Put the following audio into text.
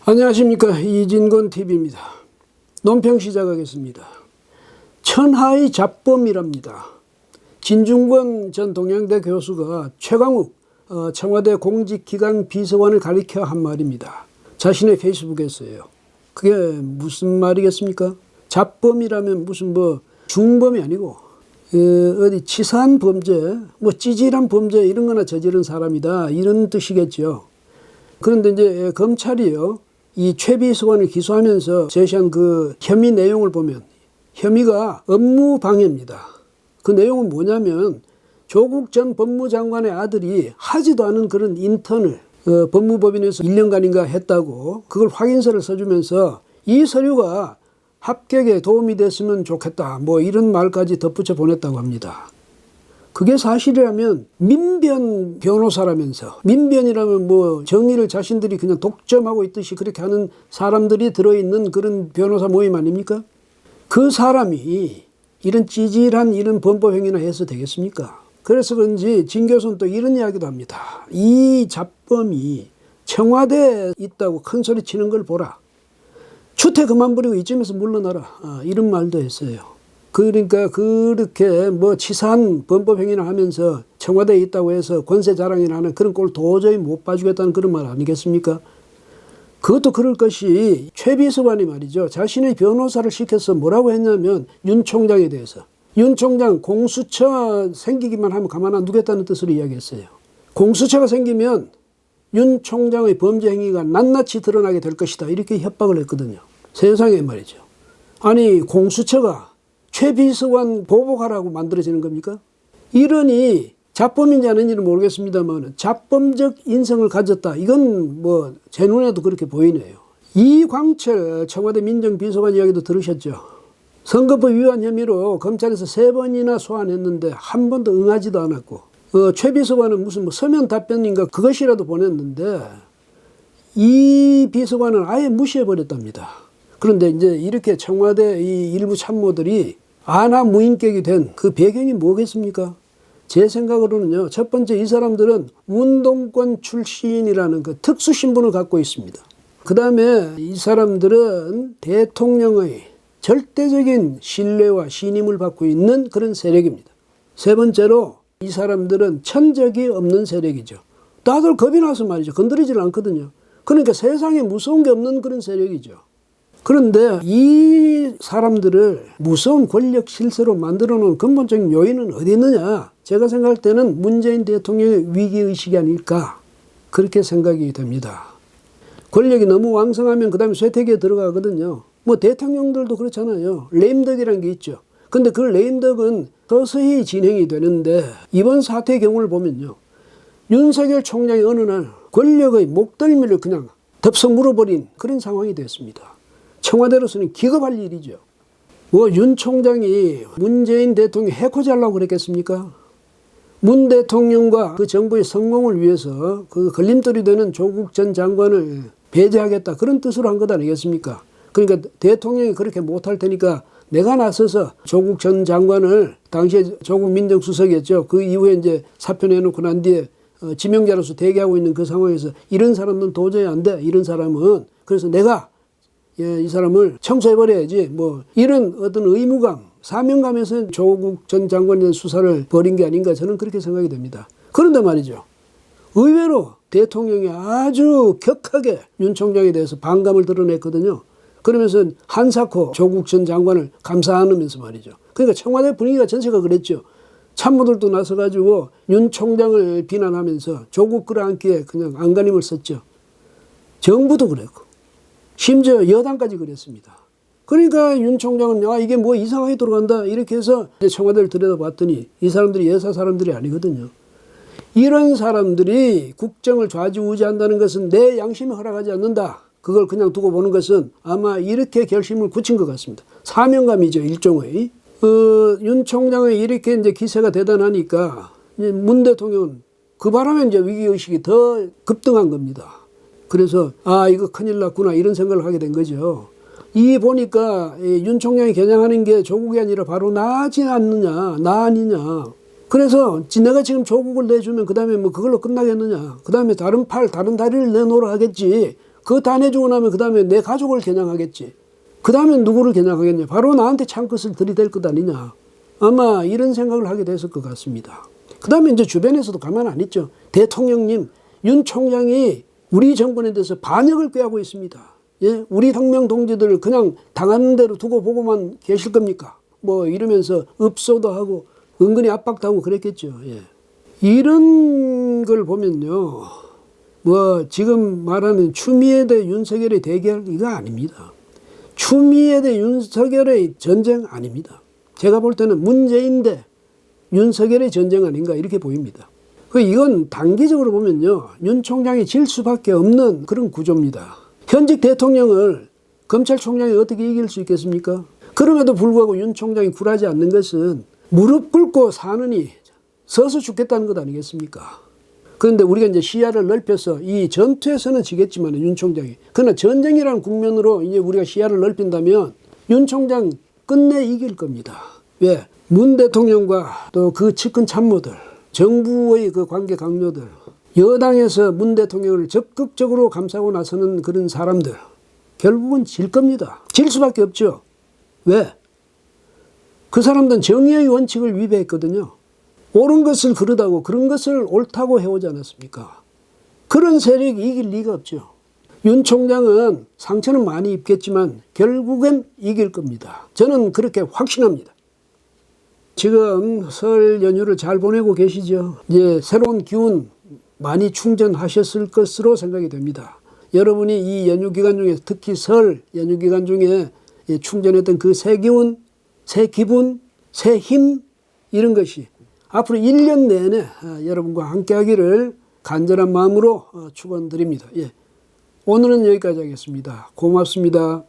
안녕하십니까, 이진건 TV입니다. 논평 시작하겠습니다. 천하의 잡범이랍니다. 진중권 전 동양대 교수가 최강욱 청와대 공직기강 비서관을 가리켜 한 말입니다. 자신의 페이스북에서요. 그게 무슨 말이겠습니까? 잡범이라면 무슨 중범이 아니고 어디 치사한 범죄, 찌질한 범죄 이런 거나 저지른 사람이다, 이런 뜻이겠죠. 그런데 이제 검찰이요, 이 최 비서관을 기소하면서 제시한 그 혐의 내용을 보면 혐의가 업무방해입니다. 그 내용은 뭐냐면 조국 전 법무장관의 아들이 하지도 않은 그런 인턴을 법무법인에서 1년간인가 했다고 그걸 확인서를 써주면서 이 서류가 합격에 도움이 됐으면 좋겠다, 이런 말까지 덧붙여 보냈다고 합니다. 그게 사실이라면 민변 변호사라면서, 민변이라면 정의를 자신들이 그냥 독점하고 있듯이 그렇게 하는 사람들이 들어있는 그런 변호사 모임 아닙니까? 그 사람이 이런 찌질한 이런 범법행위나 해서 되겠습니까? 그래서 그런지 진 교수는 또 이런 이야기도 합니다. 이 잡범이 청와대에 있다고 큰 소리 치는 걸 보라. 추태 그만 부리고 이쯤에서 물러나라. 이런 말도 했어요. 그러니까 그렇게 치사한 범법행위를 하면서 청와대에 있다고 해서 권세 자랑이나 하는 그런 꼴 도저히 못 봐주겠다는 그런 말 아니겠습니까? 그것도 그럴 것이 최 비서관이 말이죠, 자신의 변호사를 시켜서 뭐라고 했냐면 윤 총장에 대해서, 윤 총장 공수처 생기기만 하면 가만 안 두겠다는 뜻으로 이야기했어요. 공수처가 생기면 윤 총장의 범죄 행위가 낱낱이 드러나게 될 것이다, 이렇게 협박을 했거든요. 세상에 말이죠. 아니, 공수처가 최 비서관 보복하라고 만들어지는 겁니까? 이러니 잡범인지 아닌지는 모르겠습니다만 잡범적 인성을 가졌다, 이건 제 눈에도 그렇게 보이네요. 이광철 청와대 민정비서관 이야기도 들으셨죠? 선거법 위반 혐의로 검찰에서 3번이나 소환했는데 한 번도 응하지도 않았고, 최 비서관은 무슨 서면 답변인가 그것이라도 보냈는데 이 비서관은 아예 무시해버렸답니다. 그런데 이제 이렇게 청와대 이 일부 참모들이 안하무인격이 된 그 배경이 뭐겠습니까? 제 생각으로는요, 첫 번째, 이 사람들은 운동권 출신이라는 그 특수 신분을 갖고 있습니다. 그 다음에 이 사람들은 대통령의 절대적인 신뢰와 신임을 받고 있는 그런 세력입니다. 세 번째로, 이 사람들은 천적이 없는 세력이죠. 다들 겁이 나서 말이죠, 건드리질 않거든요. 그러니까 세상에 무서운 게 없는 그런 세력이죠. 그런데 이 사람들을 무서운 권력 실세로 만들어 놓은 근본적인 요인은 어디 있느냐? 제가 생각할 때는 문재인 대통령의 위기의식이 아닐까, 그렇게 생각이 됩니다. 권력이 너무 왕성하면 그 다음에 쇠퇴기에 들어가거든요. 대통령들도 그렇잖아요. 레임덕이라는 게 있죠. 근데 그 레임덕은 서서히 진행이 되는데 이번 사태의 경우를 보면요, 윤석열 총장이 어느 날 권력의 목덜미를 그냥 덥석 물어버린 그런 상황이 됐습니다. 청와대로서는 기겁할 일이죠. 윤 총장이 문재인 대통령 해코지 하려고 그랬겠습니까? 문 대통령과 그 정부의 성공을 위해서 그 걸림돌이 되는 조국 전 장관을 배제하겠다, 그런 뜻으로 한 것 아니겠습니까? 그러니까 대통령이 그렇게 못할 테니까 내가 나서서 조국 전 장관을, 당시에 조국 민정수석이었죠. 그 이후에 이제 사표 내놓고 난 뒤에 지명자로서 대기하고 있는 그 상황에서 이런 사람은 도저히 안 돼, 이런 사람은. 그래서 내가 이 사람을 청소해버려야지, 이런 어떤 의무감, 사명감에서 조국 전 장관에 대한 수사를 벌인 게 아닌가, 저는 그렇게 생각이 됩니다. 그런데 말이죠, 의외로 대통령이 아주 격하게 윤 총장에 대해서 반감을 드러냈거든요. 그러면서 한사코 조국 전 장관을 감사 안으면서 말이죠. 그러니까 청와대 분위기가 전체가 그랬죠. 참모들도 나서가지고 윤 총장을 비난하면서 조국 끌어안기에 그냥 안간힘을 썼죠. 정부도 그랬고 심지어 여당까지 그랬습니다. 그러니까 윤 총장은 이게 이상하게 돌아간다, 이렇게 해서 청와대를 들여다봤더니 이 사람들이 예사 사람들이 아니거든요. 이런 사람들이 국정을 좌지우지한다는 것은 내 양심이 허락하지 않는다, 그걸 그냥 두고 보는 것은 아마 이렇게 결심을 굳힌 것 같습니다. 사명감이죠, 일종의. 윤 총장의 이렇게 이제 기세가 대단하니까 문 대통령은 그 바람에 이제 위기의식이 더 급등한 겁니다. 그래서 이거 큰일 났구나, 이런 생각을 하게 된 거죠. 이 보니까 윤 총장이 겨냥하는 게 조국이 아니라 바로 나지 않느냐, 나 아니냐. 그래서 내가 지금 조국을 내주면 그 다음에 그걸로 끝나겠느냐. 그 다음에 다른 다리를 내놓으라 하겠지. 그거 다 내주고 나면 그 다음에 내 가족을 겨냥하겠지. 그 다음에 누구를 겨냥하겠냐. 바로 나한테 창끝을 들이댈 것 아니냐. 아마 이런 생각을 하게 됐을 것 같습니다. 그 다음에 이제 주변에서도 가만 안 있죠. 대통령님, 윤 총장이 우리 정권에 대해서 반역을 꾀하고 있습니다. 예? 우리 혁명 동지들을 그냥 당하는 대로 두고 보고만 계실 겁니까? 뭐 이러면서 읍소도 하고 은근히 압박도 하고 그랬겠죠. 예. 이런 걸 보면요. 뭐 지금 말하는 추미애 대 윤석열의 대결 이거 아닙니다. 추미애 대 윤석열의 전쟁 아닙니다. 제가 볼 때는 문재인 대 윤석열의 전쟁 아닌가 이렇게 보입니다. 이건 단기적으로 보면요. 윤 총장이 질 수밖에 없는 그런 구조입니다. 현직 대통령을 검찰총장이 어떻게 이길 수 있겠습니까? 그럼에도 불구하고 윤 총장이 굴하지 않는 것은 무릎 꿇고 사느니 서서 죽겠다는 것 아니겠습니까? 그런데 우리가 이제 시야를 넓혀서 이 전투에서는 지겠지만 윤 총장이. 그러나 전쟁이라는 국면으로 이제 우리가 시야를 넓힌다면 윤 총장 끝내 이길 겁니다. 왜? 문 대통령과 또 그 측근 참모들, 정부의 그 관계 강요들, 여당에서 문 대통령을 적극적으로 감싸고 나서는 그런 사람들, 결국은 질 겁니다. 질 수밖에 없죠. 왜? 그 사람들은 정의의 원칙을 위배했거든요. 옳은 것을 그르다고 그런 것을 옳다고 해오지 않았습니까? 그런 세력이 이길 리가 없죠. 윤 총장은 상처는 많이 입겠지만 결국엔 이길 겁니다. 저는 그렇게 확신합니다. 지금 설 연휴를 잘 보내고 계시죠? 이제 새로운 기운 많이 충전하셨을 것으로 생각이 됩니다. 여러분이 이 연휴 기간 중에 특히 설 연휴 기간 중에 충전했던 그 새 기운, 새 기분, 새 힘 이런 것이 앞으로 1년 내내 여러분과 함께 하기를 간절한 마음으로 축원드립니다. 예. 오늘은 여기까지 하겠습니다. 고맙습니다.